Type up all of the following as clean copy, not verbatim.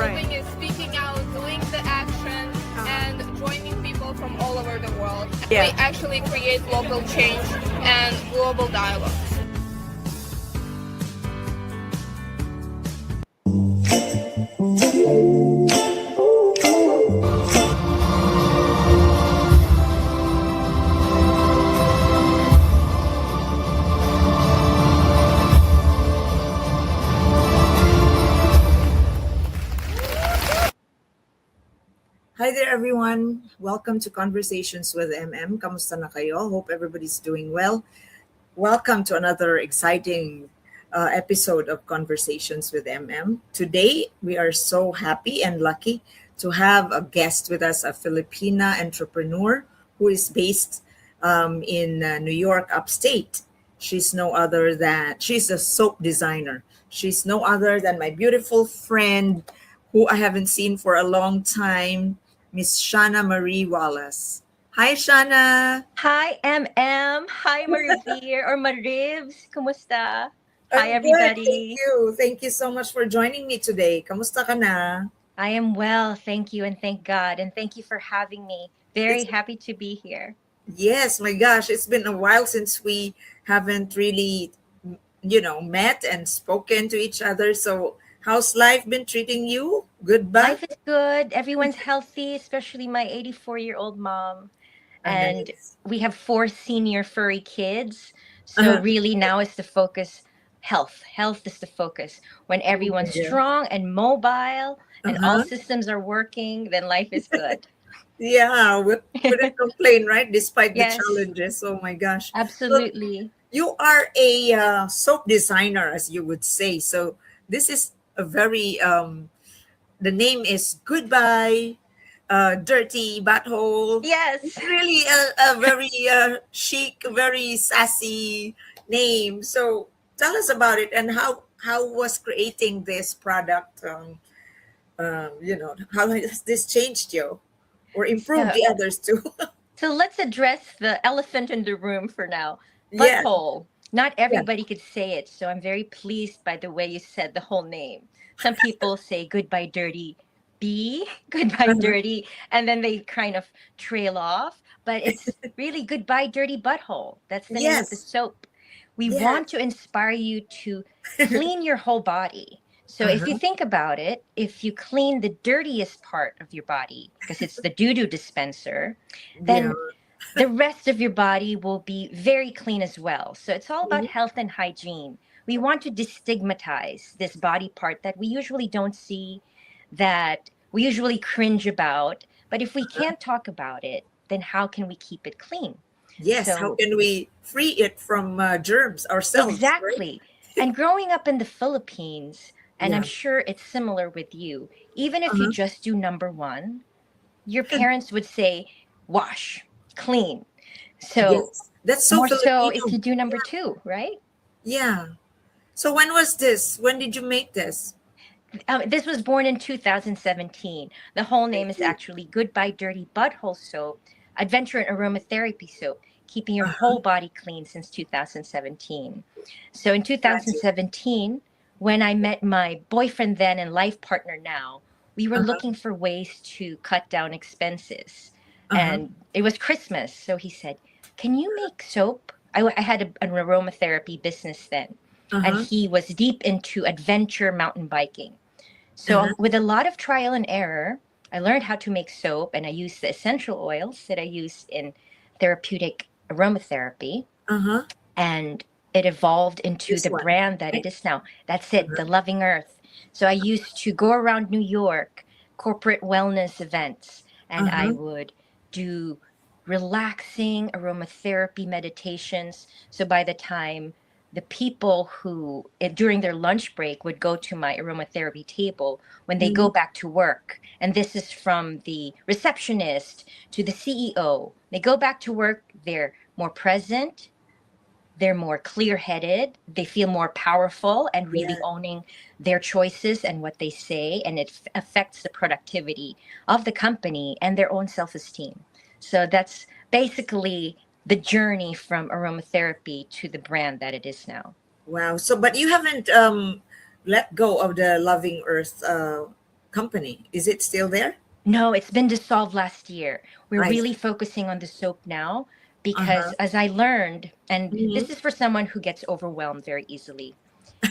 right. Coping is speaking out, doing the action, and joining people from all over the world. Yeah. We actually create local change and global dialogue. Hi there, everyone. Welcome to Conversations with MM. Kamusta na kayo? Hope everybody's doing well. Welcome to another exciting episode of Conversations with MM. Today, we are so happy and lucky to have a guest with us, a Filipina entrepreneur who is based in New York, upstate. She's a soap designer. She's no other than my beautiful friend who I haven't seen for a long time, Miss Shanna Marie Wallace. Hi, Shanna. Hi, MM. Hi, Marivir or Marivs. Kumusta? Hi, I'm good, thank everybody. you. Thank you so much for joining me today. Kamusta ka na? I am well, thank you, and thank God. And thank you for having me. Very It's- happy to be here. Yes, my gosh, it's been a while since we haven't really, met and spoken to each other. So, how's life been treating you? Good ba? Life is good. Everyone's healthy, especially my 84-year-old mom. And Nice. we have 4 senior furry kids. So, Uh-huh. really, now is the focus health. Health is the focus. When everyone's Yeah. strong and mobile and all Uh-huh. systems are working, then life is good. Yeah, we couldn't complain, right? Despite the Yes, challenges. Oh my gosh. So, absolutely. you are a soap designer, as you would say. So, this is a very the name is Goodbye Dirty Butthole. Yes. It's really a very chic, very sassy name. So tell us about it and how was creating this product. How has this changed you or improved So, the others too? so let's address the elephant in the room for now. Yeah, Butthole. Not yeah. everybody could say it, so I'm very pleased by the way you said the whole name. Some people say goodbye dirty B, goodbye Uh-huh. dirty, and then they kind of trail off. But it's really goodbye dirty butthole. That's the name of the Yes, soap. We want to yes. inspire you to clean your whole body. So if you Uh-huh. think about it, if you clean the dirtiest part of your body, because it's the doo-doo dispenser, Yeah. then the rest of your body will be very clean as well. So it's all about Mhm. health and hygiene. We want to destigmatize this body part that we usually don't see, that we usually cringe about. But if we can't talk about it, then how can we keep it clean? Yes, how So, can we free it from germs ourselves, right? exactly. And growing up in the Philippines, and I'm Yeah. sure it's similar with you, even if you Uh-huh. just do number one, your parents would say, wash, clean. So Yes, that's so more so if Filipino. you do number two, right? Yeah. So when was this? When did you make this? This was born in 2017. The whole I name is see. actually Goodbye Dirty Butthole Soap, Adventure and Aromatherapy Soap, keeping your Uh-huh. whole body clean since 2017. So in Gotcha. 2017, when I met my boyfriend then and life partner now, we were Uh-huh. looking for ways to cut down expenses. Uh-huh. And it was Christmas. So he said, can you make soap? I had an aromatherapy business then. And Uh-huh. he was deep into adventure mountain biking. Uh-huh. So, with a lot of trial and error, I learned how to make soap and I used the essential oils that I use in therapeutic aromatherapy. Uh-huh. And it evolved into This the one, brand that it right? is now. That's it, Uh-huh. the Loving Earth. So, I used to go around New York, corporate wellness events, and I Uh-huh. would do relaxing aromatherapy meditations. So, by the time the people who during their lunch break would go to my aromatherapy table when they go Mhm. back to work, and this is from the receptionist to the CEO, they go back to work, they're more present, they're more clear-headed, they feel more powerful and really Yeah. owning their choices and what they say, and it affects the productivity of the company and their own self-esteem. So that's basically the journey from aromatherapy to the brand that it is now. Wow. So but you haven't let go of the Loving Earth company. Is it still there? No, it's been dissolved last year. We're I really see. focusing on the soap now because, Uh-huh. as I learned, and Hmm. this is for someone who gets overwhelmed very easily.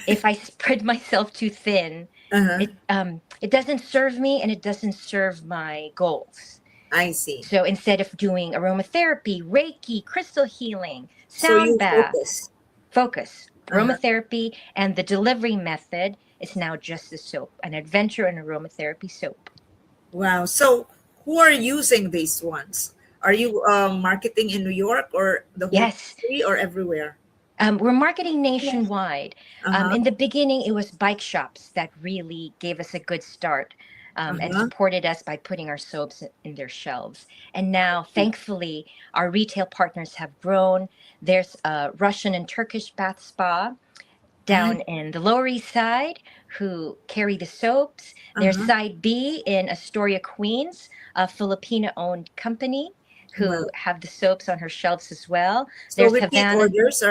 If I spread myself too thin, Uh-huh. it doesn't serve me and it doesn't serve my goals. I see. So instead of doing aromatherapy, Reiki, crystal healing, So sound you bath, focus. focus, Uh-huh. aromatherapy, and the delivery method is now just the soap, an adventure in aromatherapy soap. Wow. So who are using these ones? Are you marketing in New York or the whole Yes, country or everywhere? we're marketing nationwide. Uh-huh. In the beginning, it was bike shops that really gave us a good start and Uh-huh. supported us by putting our soaps in their shelves. And now, thankfully, our retail partners have grown. There's a Russian and Turkish bath spa down in the Lower East Side who carry the soaps. There's Uh-huh. Side B in Astoria, Queens, a Filipino owned company Well, who have the soaps on her shelves as well. so There's repeat Havana. orders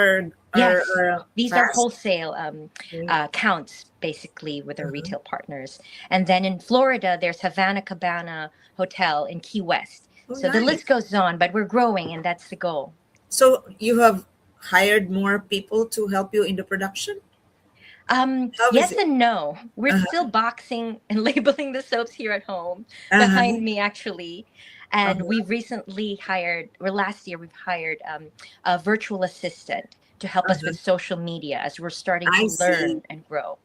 Yes, are these are fast. wholesale Okay. counts basically with our Uh-huh. retail partners. And then in Florida, there's Havana Cabana Hotel in Key West. Oh, So the list nice. goes on, but we're growing and that's the goal. So you have hired more people to help you in the production? How is Yes it? and no. We're Uh-huh. still boxing and labeling the soaps here at home, Uh-huh. behind me actually. And Uh-huh. we've recently hired, or last year, we've hired a virtual assistant to help us Uh-huh. with social media as we're starting I to see. learn and grow.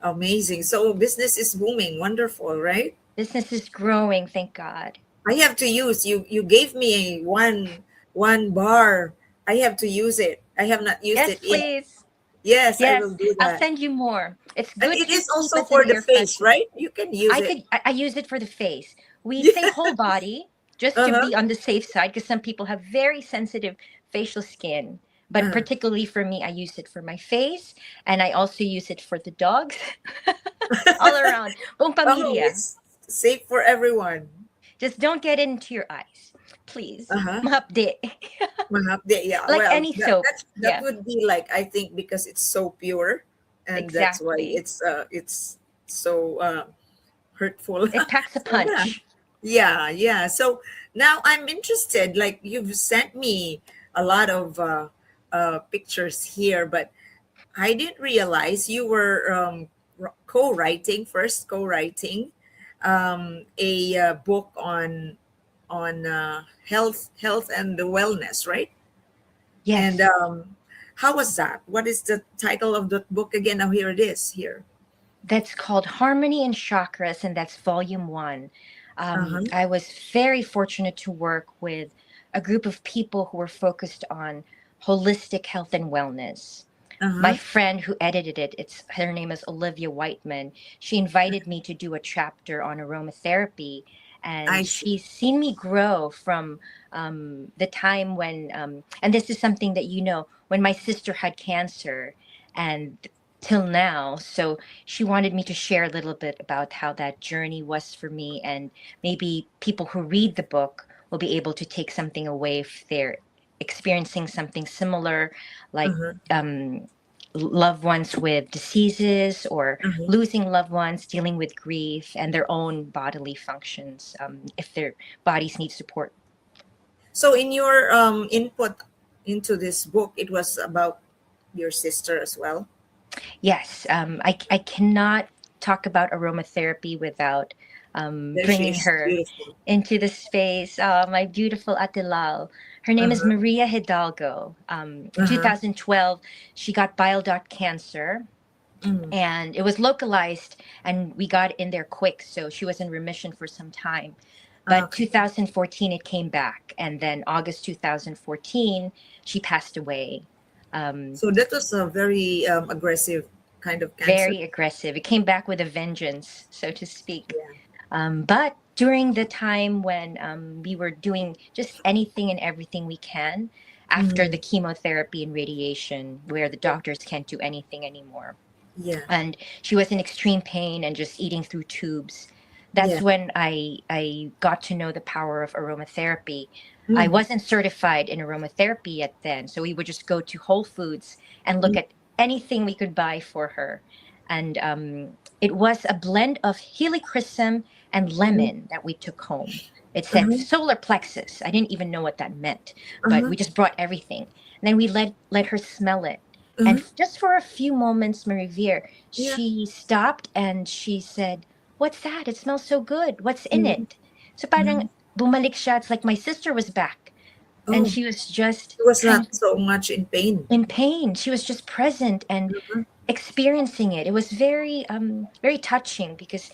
Amazing. So business is booming. Wonderful, right? Business is growing, thank God. I have to use you gave me a one bar. I have to use it. I have not used Yes, it yet. please. Yes, I will Yes, do I'll that. send you more. It's And good it to is keep also us in for the the air face, freshener. right? You can use it. I use it for the face. We say Yeah. whole body just to Uh-huh. be on the safe side because some people have very sensitive facial skin. But Uh-huh. particularly for me, I use it for my face and I also use it for the dogs all around. Buong Oh, pamilya. it's safe for everyone. Just don't get it into your eyes. Please. Uh-huh. Mahapde. Yeah, Like well, any soap. that Yeah, would be like I think because it's so pure, and that's why exactly. it's so hurtful. It packs a So yeah, punch. yeah. So now I'm interested. Like you've sent me a lot of pictures here, but I didn't realize you were co-writing a book on health and the wellness, right? And Yes. how was that? What is the title of the book again? Now here it is here. That's called Harmony and Chakras, and that's volume one. Uh-huh. I was very fortunate to work with a group of people who were focused on holistic health and wellness. My Uh-huh. friend who edited it, it's her name is Olivia Whiteman. She invited me to do a chapter on aromatherapy, I and see. she's seen me grow from the time when, and this is something that you know, when my sister had cancer, and till now. So she wanted me to share a little bit about how that journey was for me, and maybe people who read the book will be able to take something away if they're experiencing something similar, like Uh-huh. loved ones with diseases or Uh-huh. losing loved ones, dealing with grief and their own bodily functions, if their bodies need support. So in your input into this book, it was about your sister as well. Yes, I cannot talk about aromatherapy without There she bringing is, her beautiful. into the space. My beautiful Atilal. Her name is Uh-huh. Maria Hidalgo. In Uh-huh. 2012, she got bile duct cancer Mm. and it was localized and we got in there quick. So she was in remission for some time. But Okay. 2014, it came back. And then August 2014, she passed away. Um, So that was a very aggressive kind of cancer. very aggressive. It came back with a vengeance, so to speak. Yeah. But during the time when we were doing just anything and everything we can after the Mhm. chemotherapy and radiation, where the Yeah. doctors can't do anything anymore, Yeah. and she was in extreme pain and just eating through tubes. That's Yeah. when I got to know the power of aromatherapy. I Mm. wasn't certified in aromatherapy yet then, so we would just go to Whole Foods and look Mm. at anything we could buy for her. And it was a blend of helichrysum and lemon that we took home. It said Uh-huh. solar plexus. I didn't even know what that meant, but Uh-huh. we just brought everything. And then we let her smell it. And Uh-huh. just for a few moments, Marie Vier, Yeah. she stopped and she said, "What's that? It smells so good. What's in Mhm. it?" So parang Mhm. bumalik siya. It's like my sister was back, and Oh, she was just he was kind of not so much in pain. in pain. She was just present and Uh-huh. experiencing it. It was very touching because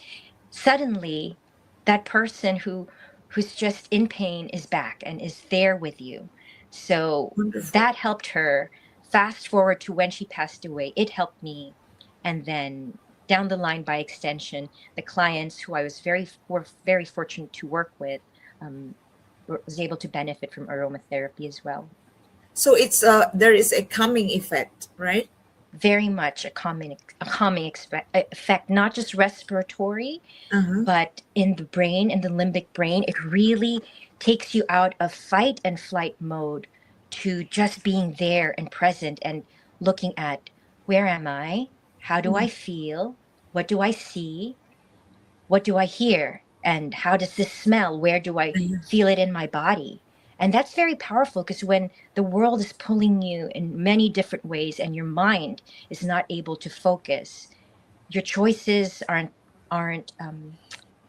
suddenly that person who's just in pain is back and is there with you. So Wonderful. that helped her. Fast forward to when she passed away, it helped me. And then down the line, by extension, the clients who I was very fortunate to work with, um, was able to benefit from aromatherapy as well. So it's there is a calming effect, right? Very much a calming effect, not just respiratory, Uh-huh. but in the brain, in the limbic brain. It really takes you out of fight and flight mode to just being there and present and looking at, where am I? How do I Mhm. feel? What do I see? What do I hear? And how does this smell? Where do I Uh-huh. feel it in my body? And that's very powerful because when the world is pulling you in many different ways and your mind is not able to focus, your choices aren't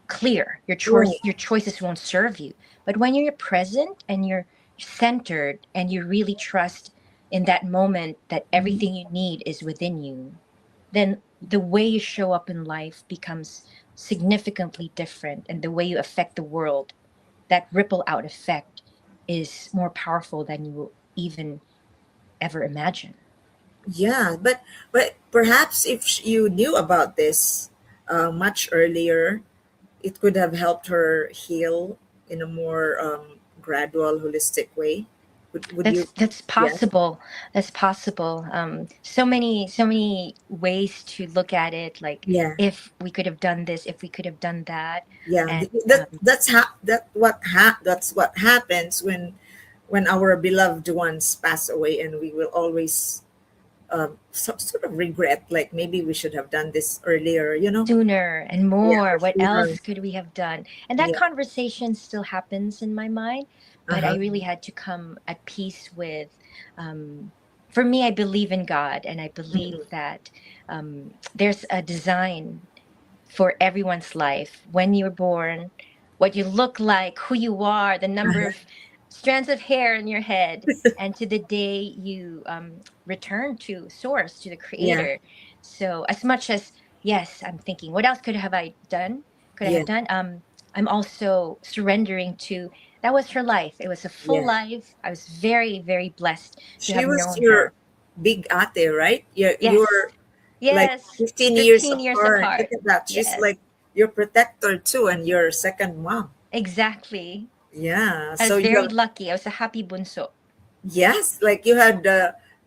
clear. Right. Your choices won't serve you. But when you're present and you're centered and you really trust in that moment that Mhm. everything you need is within you, then the way you show up in life becomes significantly different, and the way you affect the world, that ripple out effect, is more powerful than you will even ever imagine. Yeah, but perhaps if you knew about this much earlier, it could have helped her heal in a more gradual, holistic way. Would you? That's Yes. possible. That's possible. So many ways to look at it. Like, Yeah. if we could have done this, if we could have done that, Yeah. and That's what happens when our beloved ones pass away, and we will always sort of regret, like maybe we should have done this earlier. sooner and Yeah, more. or What sooner. else could we have done? And that Yeah. conversation still happens in my mind, but I Uh-huh. really had to come at peace with. Um, for me, I believe in God, and I believe Mhm. that there's a design for everyone's life. When you're born, what you look like, who you are, the number of strands of hair in your head, and to the day you return to source, to the Yeah. creator. So as much as, yes, I'm thinking, what else could have I done? Could I Yeah. have done? I'm also surrendering to, that was her life. It was a full Yeah. life. I was very blessed to She have was known your her. big ate, right? You're Yes, like yes, 15 years 15 years apart. Look apart. at that. She's Yes, like your protector too, and your second mom. exactly. Yeah. I So was you very have, lucky. I was a happy bunso. yes, like you had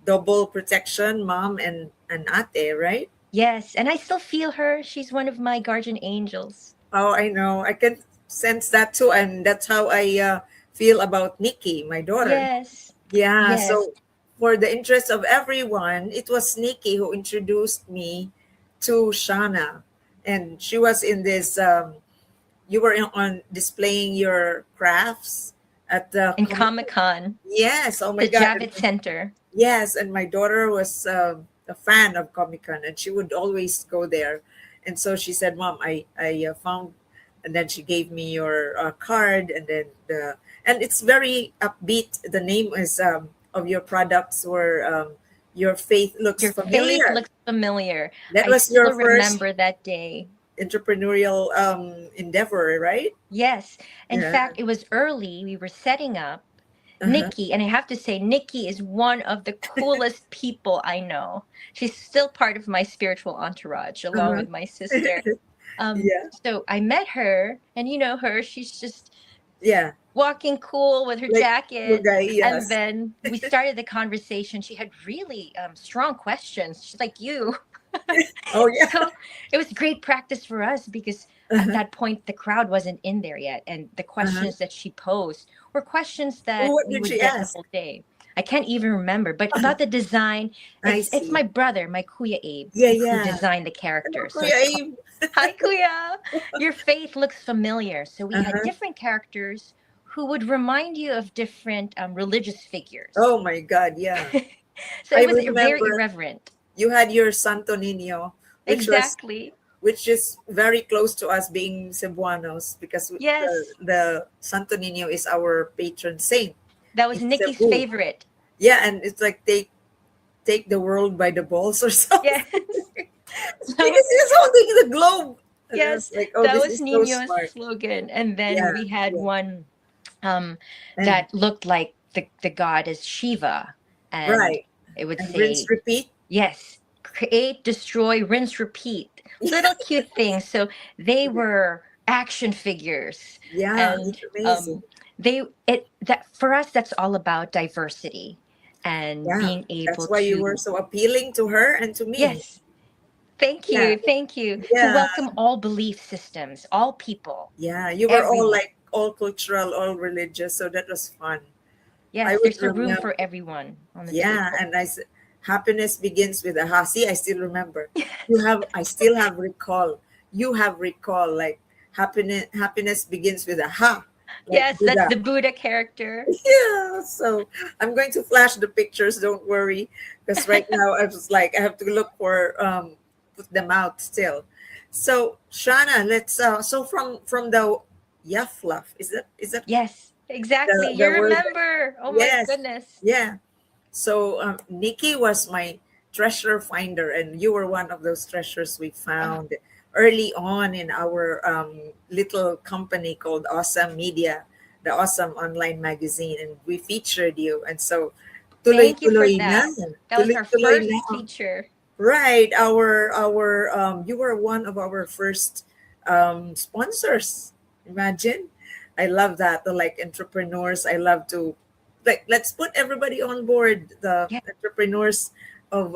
double protection, mom and ate, right? Yes, and I still feel her. She's one of my guardian angels. Oh, I know. I can sense that too, and that's how I feel about Nikki, my daughter. Yes, Yeah. yes. So for the interest of everyone, it was Nikki who introduced me to Shanna, and she was in this. You were on displaying your crafts at the In Comic Comic Con. Con, Yes. Oh my the God. Javits Center. Yes, and my daughter was a fan of Comic Con, and she would always go there. And so she said, "Mom, I found," and then she gave me your card, and then and it's very upbeat. The name is of your products were your faith looks Your faith familiar. looks familiar. That I was your still first remember that day. entrepreneurial endeavor, right? Yes. In Yeah. fact, it was early. We were setting up. Uh-huh. Nikki, and I have to say, Nikki is one of the coolest people I know. She's still part of my spiritual entourage, along Uh-huh. with my sister. Yeah. So I met her, and you know her, she's just Yeah. walking cool with her Like cool jacket. guy. And Yes. then we started the conversation. She had really strong questions. She's like you. Oh yeah. So it was great practice for us because at that point, the crowd wasn't in there yet. And the Uh-huh. questions that she posed were questions that What we did would she get the ask? whole day. I can't even remember, but about the design, I it's my see. brother, my Kuya Abe, Yeah, who yeah. designed the Hello, characters. So Kuya it's called Abe. Hi Kuya, your faith looks familiar. So we had Uh-huh. different characters who would remind you of different religious figures. Oh my God, yeah. So I it was very remember irreverent. you had your Santo Niño, which was Exactly. which is very close to us being Cebuanos because Yes, the Santo Niño is our patron saint that was in Nikki's Cebu. favorite. Yeah, and it's like take the world by the balls or something. Yes. So Because he was holding the globe. And I yes, was like, oh, that this was is so Nino's smart. slogan. And then Yeah, we had yeah. one And that looked like the goddess Shiva. And right. it would And rinse say, repeat. yes, create, destroy, rinse, repeat. Little cute things. So they were action figures. Yeah, And it's amazing. that for us, that's all about diversity and Yeah. being able That's why you were to, so appealing to her and to me. yes, thank Yeah. you, thank you, to Yeah. welcome all belief systems, all people, Yeah. You were all everyone. like all cultural, all religious, so that was fun. I Yes, would there's a room remember. for everyone on the Yeah, table. and I said, happiness begins with a ha. See, I still remember. I still have recall. You have recall. Like happiness begins with a ha, like Yes, that's Buddha. the Buddha character. Yeah. So I'm going to flash the pictures. Don't worry, because right now I was like I have to look for put them out still. So Shana, let's so from the Yaflaf, is that Yes, exactly. the You word? remember. Oh my Yes. goodness. Yeah. So Nikki was my treasure finder, and you were one of those treasures we Oh, found early on in our little company called Awesome Media, the Awesome Online Magazine, and we featured you. And so, tuloy thank you for tuloy na, that. That was tuloy our tuloy first na. feature. Right, our you were one of our first sponsors. Imagine, I love that. The like entrepreneurs, I love to like let's put everybody on board. The Yeah. entrepreneurs of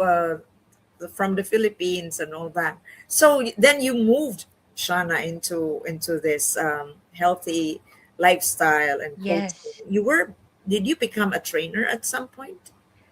from the Philippines and all that. So then you moved Shana into this healthy lifestyle and coaching. Yes. Did you become a trainer at some point?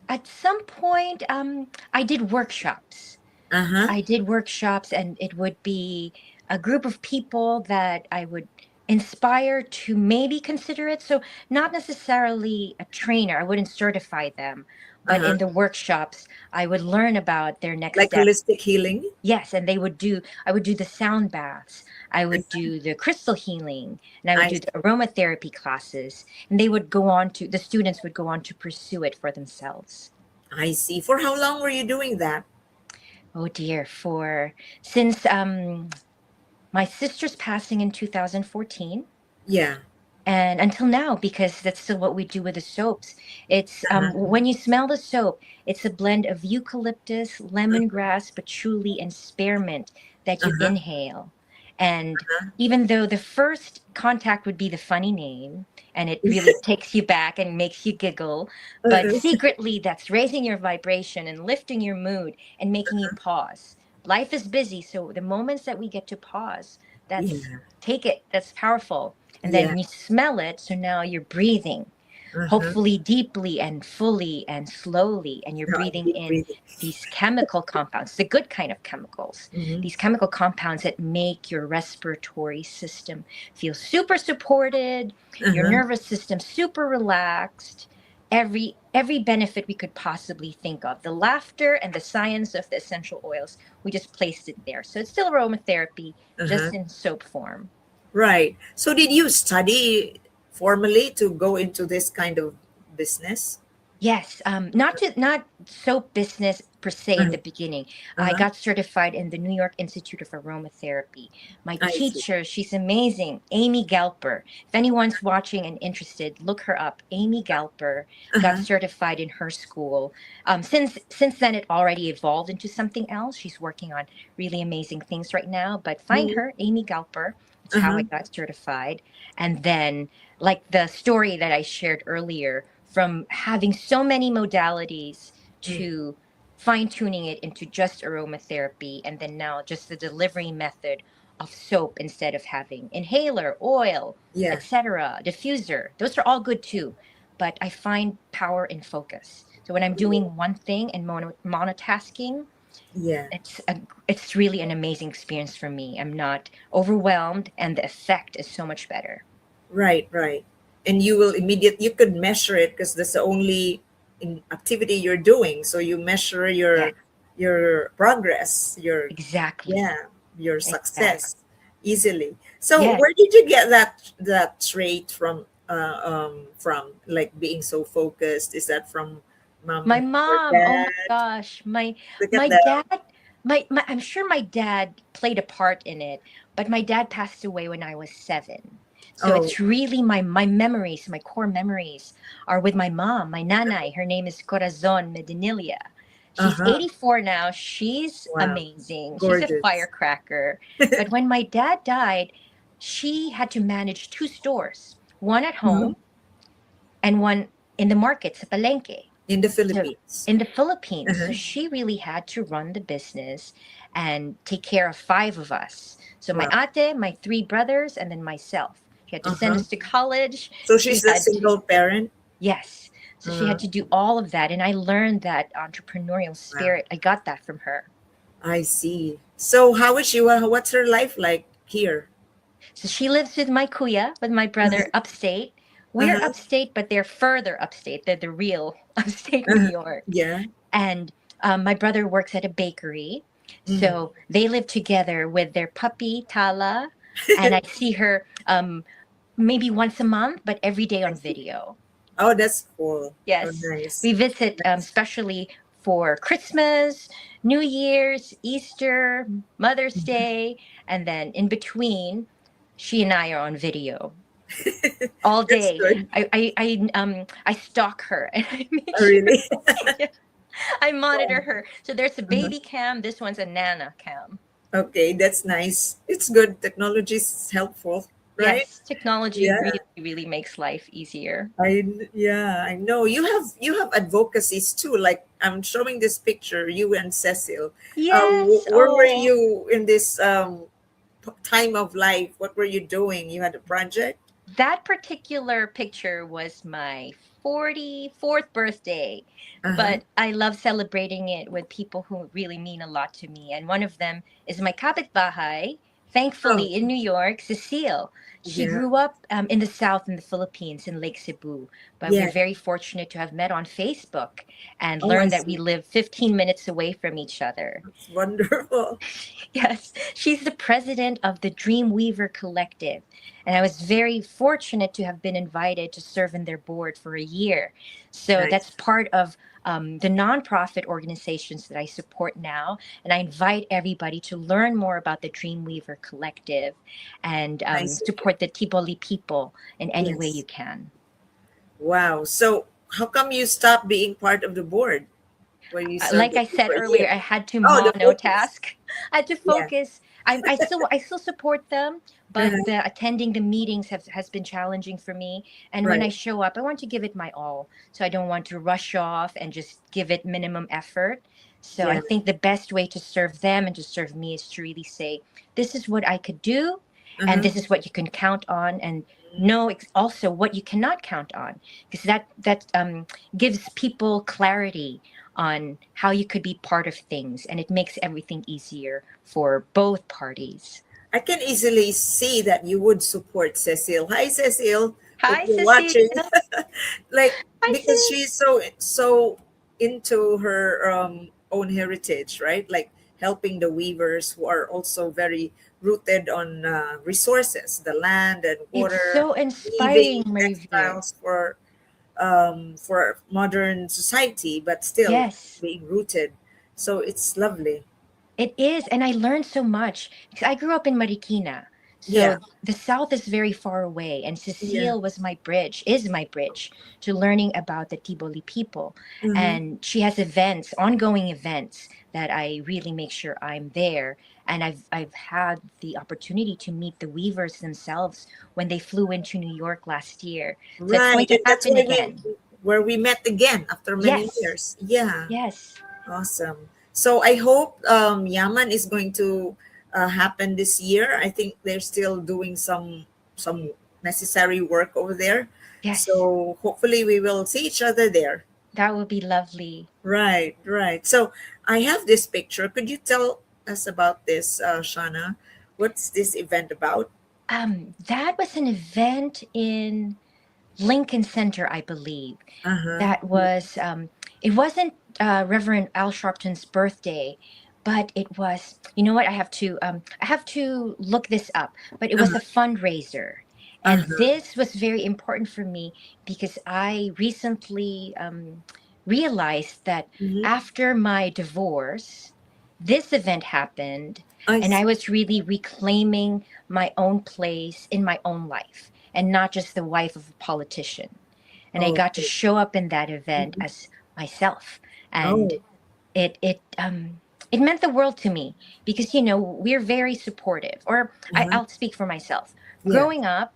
At some point, I did workshops. Uh huh. I did workshops, and it would be a group of people that I would inspire to maybe consider it. So, not necessarily a trainer, I wouldn't certify them, Uh but huh. in the workshops, I would learn about their next Like step. holistic healing. Yes, and I would do the sound baths, I would do the crystal healing, and I would I do the aromatherapy classes, and the students would go on to pursue it for themselves. I see. For how long were you doing that? Oh dear, since my sister's passing in 2014 Yeah. and until now, because that's still what we do with the soaps. It's Uh-huh. when you smell the soap, it's a blend of eucalyptus, lemongrass, patchouli, and spearmint that you Uh-huh. inhale. And Uh-huh. even though the first contact would be the funny name and it really takes you back and makes you giggle, but Uh-uh. secretly that's raising your vibration and lifting your mood and making you pause. Life is busy, so the moments that we get to pause, that's Yeah. take it, that's powerful. And Yeah. then you smell it, so now you're breathing, Uh-huh. hopefully deeply and fully and slowly, and you're No, I'm breathing deep in breathing. these chemical compounds, the good kind of chemicals, Mm-hmm. these chemical compounds that make your respiratory system feel super supported, your Uh-huh. nervous system super relaxed, every benefit we could possibly think of. The laughter and the science of the essential oils, we just placed it there. So it's still aromatherapy, Uh-huh. just in soap form. Right. So did you study formally to go into this kind of business? Yes, not soap business per se in Uh-huh. the beginning. I Uh-huh. got certified in the New York Institute of Aromatherapy. My I see. teacher, she's amazing, Amy Galper. If anyone's watching and interested, look her up. Amy Galper got Uh-huh. certified in her school. Since then, it already evolved into something else. She's working on really amazing things right now. But find Mhm. her, Amy Galper. It's how I Uh-huh. got certified, and then like the story that I shared earlier, from having so many modalities Mm. to fine tuning it into just aromatherapy, and then now just the delivery method of soap instead of having inhaler, oil, Yeah. etc., diffuser. Those are all good too. But I find power in focus. So when I'm doing one thing and monotasking, Yeah. it's really an amazing experience for me. I'm not overwhelmed, and the effect is so much better. Right, right. And you could measure it because that's the only activity you're doing. So you measure Yeah, your progress, exactly. yeah, your Exactly. success easily. So Yes. where did you get that trait from like being so focused? Is that from My mom or mom, oh my dad? gosh, Look at my them. dad, I'm sure my dad played a part in it, but my dad passed away when I was 7. So Oh, it's really my memories, my core memories are with my mom, my nanay. Her name is Corazon Medinilla. She's uh-huh. 84 now. She's Wow. amazing. She's a Gorgeous. firecracker. But when my dad died, she had to manage 2 stores, one at Mhm. home and one in the market, sa palengke. In the So Philippines. in the Philippines, so Uh-huh. she really had to run the business and take care of 5 of us. So my Wow. ate, my 3 brothers, and then myself. She had to send Uh-huh. us to college. So She she's the had to, single parent. yes. So she Uh-huh. had to do all of that. And I learned that entrepreneurial Wow. spirit. I got that from her. I see. So how is she? What's her life like here? So she lives with my kuya, with my brother upstate. We're Uh-huh. upstate, but they're further upstate. They're the real upstate New Uh-huh. York. Yeah. And my brother works at a bakery, Mm. so they live together with their puppy Tala, and I see her maybe once a month, but every day I on see. video. Oh, that's cool. Oh, Yes, nice. we visit Nice. especially for Christmas, New Year's, Easter, Mother's Day, and then in between, she and I are on video all That's day. good. I stalk her and I make Oh, sure. really? I monitor Oh, her. So there's a uh-huh. baby cam. This one's a nana cam. Okay, that's nice. It's good. Technology is helpful, right? Yes, technology Yeah. really, really makes life easier. Yeah, I know. You have advocacies too. Like I'm showing this picture, you and Cecil. Yes. Where were Oh, you in this time of life? What were you doing? You had a project? that particular picture was my 44th birthday, Uh-huh. but I love celebrating it with people who really mean a lot to me. And one of them is my kapitbahay, Oh, thankfully in New York, Cecile. She yeah. grew up in the South in the Philippines, in Lake Cebu, but we're Yeah. very fortunate to have met on Facebook and Oh, I learned that we see. live 15 minutes away from each other. It's wonderful. Yes, she's the president of the Dreamweaver Collective. And I was very fortunate to have been invited to serve in their board for a year. So Nice. that's part of the nonprofit organizations that I support now. And I invite everybody to learn more about the Dreamweaver Collective and Nice of you. support the Tiboli people in any way you Yes. can. Wow. So how come you stopped being part of the board when you served Like it I said for a earlier, year? I had to Oh, the focus. monotask. I had to Yeah. focus. I still support them, but Uh-huh. attending the meetings has been challenging for me. And when I Right. show up, I want to give it my all. So I don't want to rush off and just give it minimum effort. So I Yeah. think the best way to serve them and to serve me is to really say, this is what I could do, and Uh-huh. this is what you can count on, and know also what you cannot count on, because that gives people clarity on how you could be part of things, and it makes everything easier for both parties. I can easily see that you would support Cecile. Hi, Cecile. If Hi, you're Cecilia. watching, like Hi, because sis. she's so into her own heritage, right? Like helping the weavers who are also very rooted on resources, the land and It's water, so inspiring, weaving Marie. textiles for modern society, but still Yes. being rooted. So it's lovely. It is, and I learned so much because I grew up in Marikina. Yeah, So the South is very far away, and yeah. Cecile is my bridge to learning about the Tiboli people. Mm-hmm. And she has events, ongoing events that I really make sure I'm there. And I've had the opportunity to meet the weavers themselves when they flew into New York last year. So it's going Right, to and that's happen why again. we met again after many Yes, years. Yeah, yes. awesome. So I hope Yaman is going to happened this year. I think they're still doing some necessary work over there. Yes, So hopefully we will see each other there. that would be lovely. Right, right. So I have this picture. Could you tell us about this, Shauna? What's this event about? That was an event in Lincoln Center, I believe. Uh-huh. That was it wasn't Reverend Al Sharpton's birthday, but it was. You know what? I have to look this up. But it was Uh-huh. a fundraiser, and Uh-huh. this was very important for me because I recently realized that Hmm. after my divorce, this event happened, I and I see. was really reclaiming my own place in my own life, and not just the wife of a politician. And I got to Okay. show up in that event Mhm. as myself, and Oh. it meant the world to me because we're very supportive. Or Uh-huh. I'll speak for myself. Yeah. Growing up,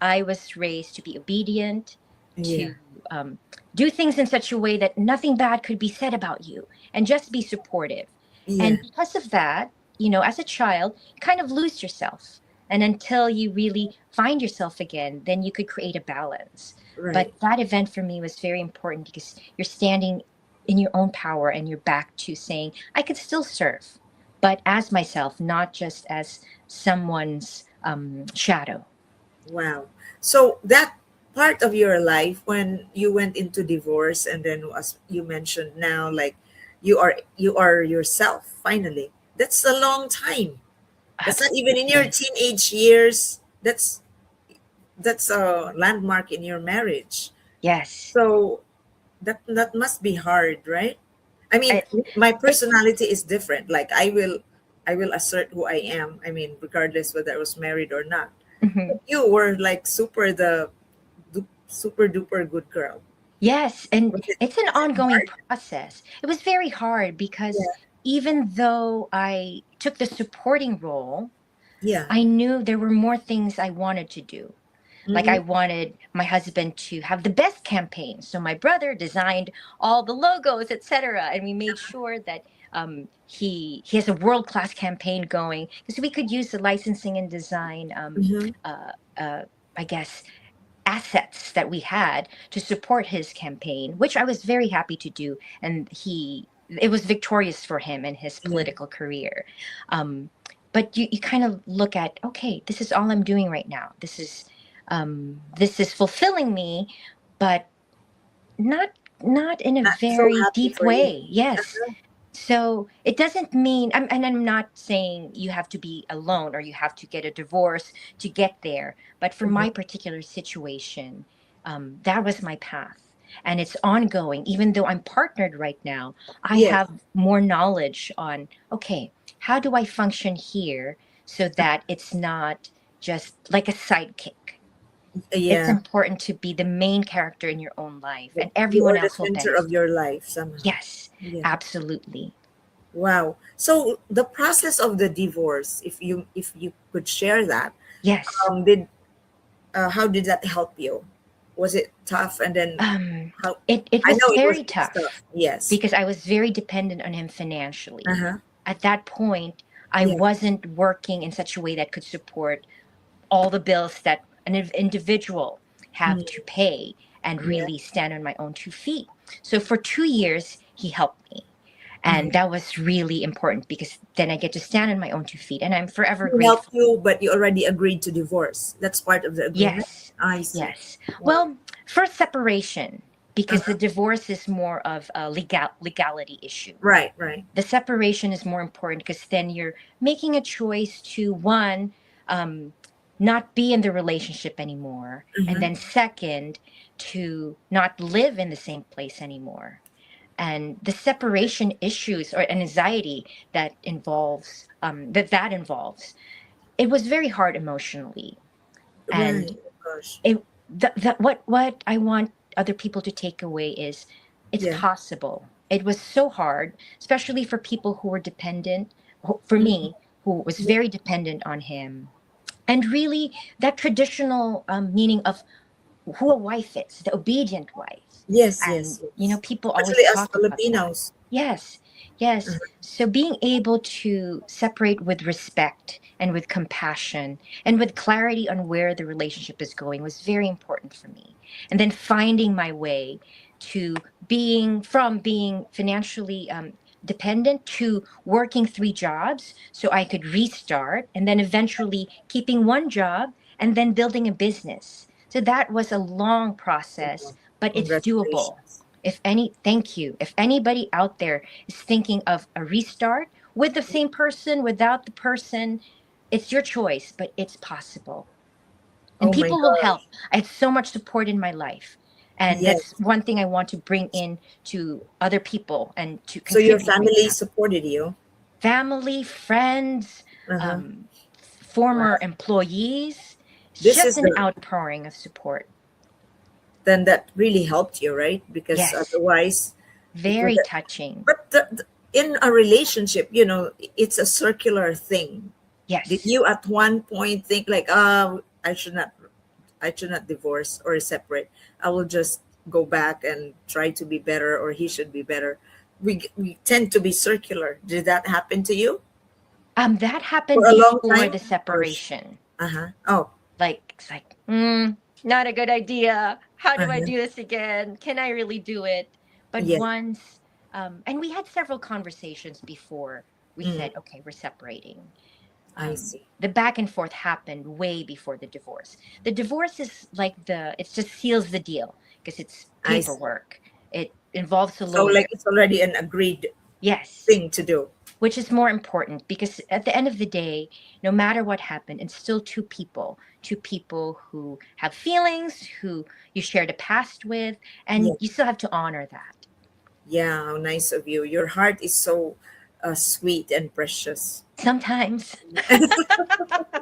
I was raised to be obedient, Yeah. to um, do things in such a way that nothing bad could be said about you, and just be supportive. Yeah. And because of that, as a child, you kind of lose yourself. And until you really find yourself again, then you could create a balance. But Right. that event for me was very important because you're standing in your own power and you're back to saying, I could still serve, but as myself, not just as someone's shadow. Wow. So that part of your life when you went into divorce, and then as you mentioned now, like you are yourself finally. That's a long time. That's not even in your Absolutely. teenage years. That's a landmark in your marriage. Yes. So that must be hard, right? I mean, I, my it, personality is different. Like I will assert who I am. I mean, regardless whether I was married or not. mhm. You were like super duper good girl. Yes, and Was it it's an ongoing hard? process. It was very hard because Yeah. even though I took the supporting role, Yeah. I knew there were more things I wanted to do. Like Mm-hmm. I wanted my husband to have the best campaign. So my brother designed all the logos, etc. And we made sure that he has a world-class campaign going because we could use the licensing and design Mm-hmm. uh, uh, I guess assets that we had to support his campaign, which I was very happy to do. And it was victorious for him in his Yeah. political career. Um, but you kind of look at, okay, this is all I'm doing right now. This is fulfilling me, but not not in a Not so very happy deep for you. way. Yes. So it doesn't mean, and I'm not saying you have to be alone or you have to get a divorce to get there. But for Mhm. my particular situation, that was my path. And it's ongoing. Even though I'm partnered right now, I Yes. have more knowledge on, okay, how do I function here so that it's not just like a sidekick? It's Yeah. important to be the main character in your own life, That and you everyone are the else will center of benefit. your life somehow. Yes, Yeah. absolutely. Wow. So the process of the divorce, if you could share that, Yes. did how did that help you? Was it tough? And then Um, how? it I was know it was very it's tough tough. Yes. because I was very dependent on him financially. Uh-huh. At that point, I Yeah. wasn't working in such a way that could support all the bills that an individual have Mm. to pay and Yeah. really stand on my own 2 feet. So for 2 years, he helped me. Uh-huh. And that was really important because then I get to stand on my own 2 feet, and I'm forever He helped grateful. you, but you already agreed to divorce. That's part of the agreement. Yes, I see. yes. Wow. Well, first separation, because the Uh-huh. divorce is more of a legality issue. Right. Right. The separation is more important because then you're making a choice to one, um, not be in the relationship anymore, and Uh-huh. then second, to not live in the same place anymore. And the separation issues or anxiety that involves, it was very hard emotionally. And Right. Of course. what I want other people to take away is it's Yeah. possible. It was so hard, especially for people who were dependent, for Mhm. me, who was Yeah. very dependent on him. And really, that traditional meaning of who a wife is, the obedient wife. Yes. And, Yes. Yes. people always Especially as talk about that. Filipinos. Yes. Yes. So being able to separate with respect and with compassion and with clarity on where the relationship is going was very important for me. And then finding my way to being financially dependent to working 3 jobs so I could restart, and then eventually keeping one job and then building a business. So that was a long process, but it's doable. Congratulations. Thank you. If anybody out there is thinking of a restart with the same person, without the person, it's your choice, but it's possible. And Oh my people will help. gosh. I had so much support in my life. And that's Yes. one thing I want to bring in to other people and to So your contribute with family them. supported you. Family, friends, Uh-huh. um, Wow. former employees. It's This just is an the outpouring of support. then that really helped you, right? Because Yes, otherwise it would very have, touching. but in a relationship, it's a circular thing. Did Yes. you at one point think like, I should not divorce or separate. I will just go back and try to be better, or he should be better. We tend to be circular. Did that happen to you That for happened a long before time? the separation. Uh-huh. Oh, Like, it's like, not a good idea. How do I uh-huh. do this again? Can I really do it? But Yeah, once, and we had several conversations before we mm, said, okay, we're separating. I see. The back and forth happened way before the divorce. The divorce is like it just seals the deal because it's I see. paperwork. It involves a So like lawyer. it's already an agreed Yes. thing to do. Which is more important because at the end of the day, no matter what happened, it's still two people who have feelings, who you shared a past with, Yeah. and you still have to honor that. Yeah, how nice of you. Your heart is so sweet and precious. Sometimes,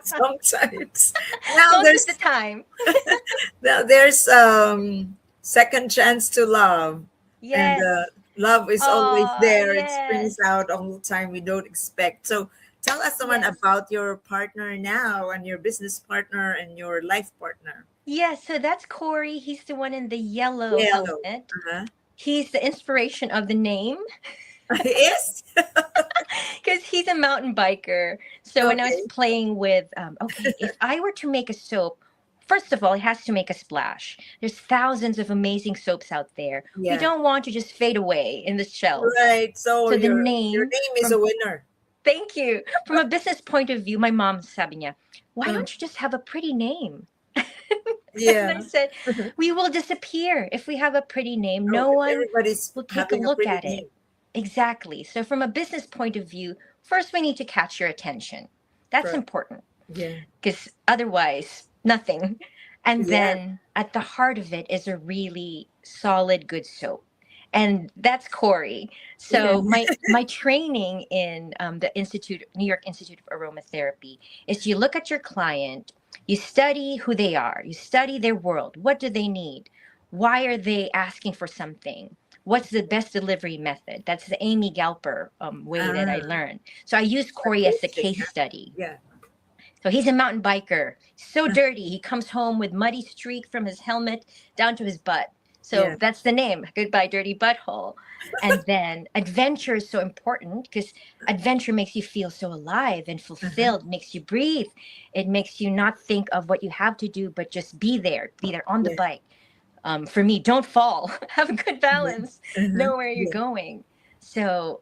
Sometimes. Now most of the there's time. now there's second chance to love, and Yes. love is always Oh, there. It yes. springs out all the time. We don't expect. So tell us someone Yes. about your partner now, and your business partner and your life partner. Yes. So that's Corey. He's the one in the yellow Yellow. helmet. Uh-huh. He's the inspiration of the name Yes. because he's a mountain biker. So when I was Okay. playing with, okay, if I were to make a soap, first of all, it has to make a splash. There's thousands of amazing soaps out there. We Yeah. don't want to just fade away in the shelves. Right. So So the your name name is a from, winner. thank you. From a business point of view, my mom sabi niya, why Uh, don't you just have a pretty name? And I yeah. said, we will disappear if we have a pretty name. Oh, No if one everybody's will take a having a look pretty at it. name. Exactly. So, from a business point of view, first we need to catch your attention. That's Correct. important Yeah. because otherwise, nothing. And Yeah. then at the heart of it is a really solid, good soap. And that's Corey. Yeah. So my training in the New York Institute of Aromatherapy is you look at your client, you study who they are, you study their world. What do they need? Why are they asking for something? What's the best delivery method? That's the Amy Galper way that I Ah, learned. So I use but Corey as the coaching, case huh? study. Yeah. So he's a mountain biker, so dirty. He comes home with muddy streak from his helmet down to his butt. So Yeah. that's the name, Goodbye Dirty Butthole. And then adventure is so important because adventure makes you feel so alive and Uh-huh. fulfilled, makes you breathe. It makes you not think of what you have to do, but just be there on the Yeah. bike. For me, don't fall, have a good Yeah. balance, Uh-huh. know where you're Yeah. going. So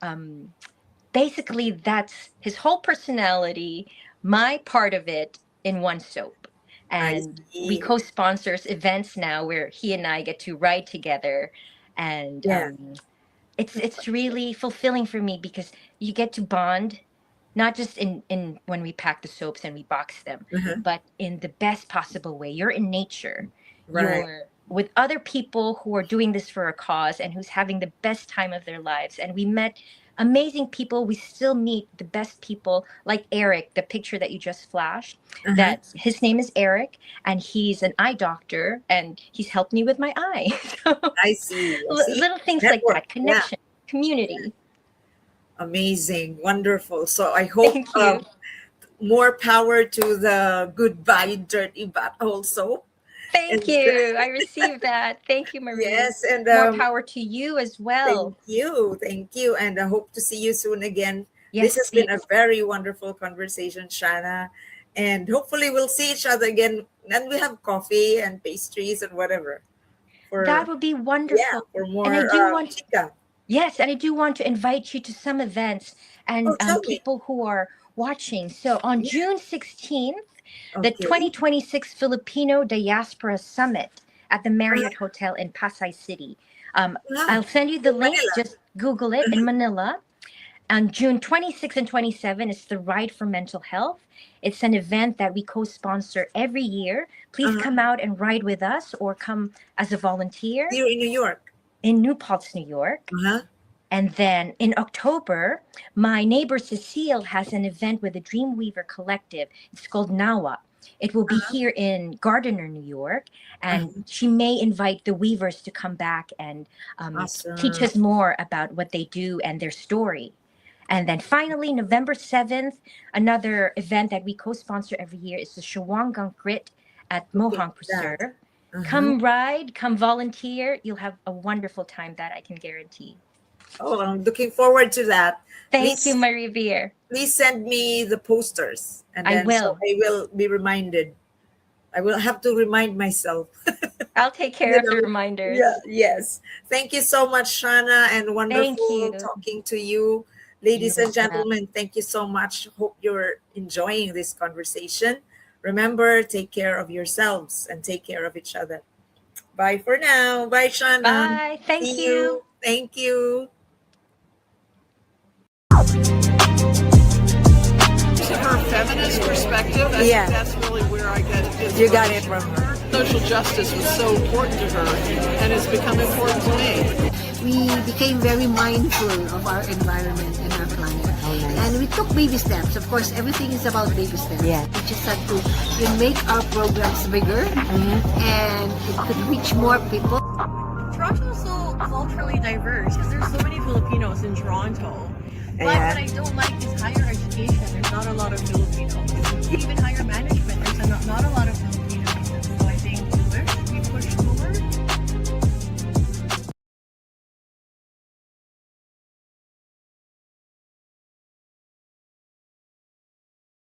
basically that's his whole personality, my part of it in one soap. I And we see. co-sponsors events now where he and I get to ride together, and Yeah. it's really fulfilling for me because you get to bond not just in when we pack the soaps and we box them, Uh-huh. but in the best possible way. You're in nature, Right. you're with other people who are doing this for a cause and who's having the best time of their lives. And we met amazing people. We still meet the best people, like Eric, the picture that you just flashed. Uh-huh. That his name is Eric, and he's an eye doctor, and he's helped me with my eye. So I see. I see. little things like Network. that, Yeah. connection, community. Amazing. Wonderful. So I hope Thank you. more power to the Goodbye Dirty Butthole soap. Thank And you. I received that. Thank you, Marie. yes, and More power to you as well. thank you, and I hope to see you soon again. This Yes, has been a very wonderful conversation, Shanna, and hopefully we'll see each other again, and we have coffee and pastries and whatever that for would be wonderful. for And I more do want chica. Yes, and I do want to invite you to some events Oh, and tell me. people who are watching. So on Yeah. June 16th, the Okay. 2026 Filipino Diaspora Summit at the Marriott Hotel in Pasay City. I'll send you the In link. Manila. Just Google it in Manila. On June 26 and 27 is the Ride for Mental Health. It's an event that we co-sponsor every year. Please come out and ride with us or come as a volunteer Here in New York. in New Paltz, New York. And then in October, my neighbor Cecile has an event with the Dreamweaver Collective. It's called Nawa. It will be here in Gardiner, New York, and she may invite the weavers to come back and teach us more about what they do and their story. And then finally, November 7th, another event that we co-sponsor every year is the Shawangang Grit at Mohang Preserve. Come ride, come volunteer. You'll have a wonderful time, that I can guarantee. Oh, I'm looking forward to that. Thank you, Marie Beer. Please send me the posters, and then I will. So I will be reminded. I will have to remind myself. I'll take care of the reminders. Yeah, yes. Thank you so much, Shanna, and wonderful talking to you. Ladies and gentlemen, thank you so much. Hope you're enjoying this conversation. Remember, take care of yourselves and take care of each other. Bye for now. Bye, Shanna. Bye. Thank you. Thank you. Her feminist perspective, I think that's really where I get it. You got it from her. Social justice was so important to her and has become important to me. We became very mindful of our environment and our planet. And we took baby steps. Of course, everything is about baby steps. We just had to make our programs bigger and it could reach more people. Toronto's so culturally diverse because there's so many Filipinos in Toronto. But what I don't like is higher education. There's not a lot of Filipinos. Even higher management. There's not a lot of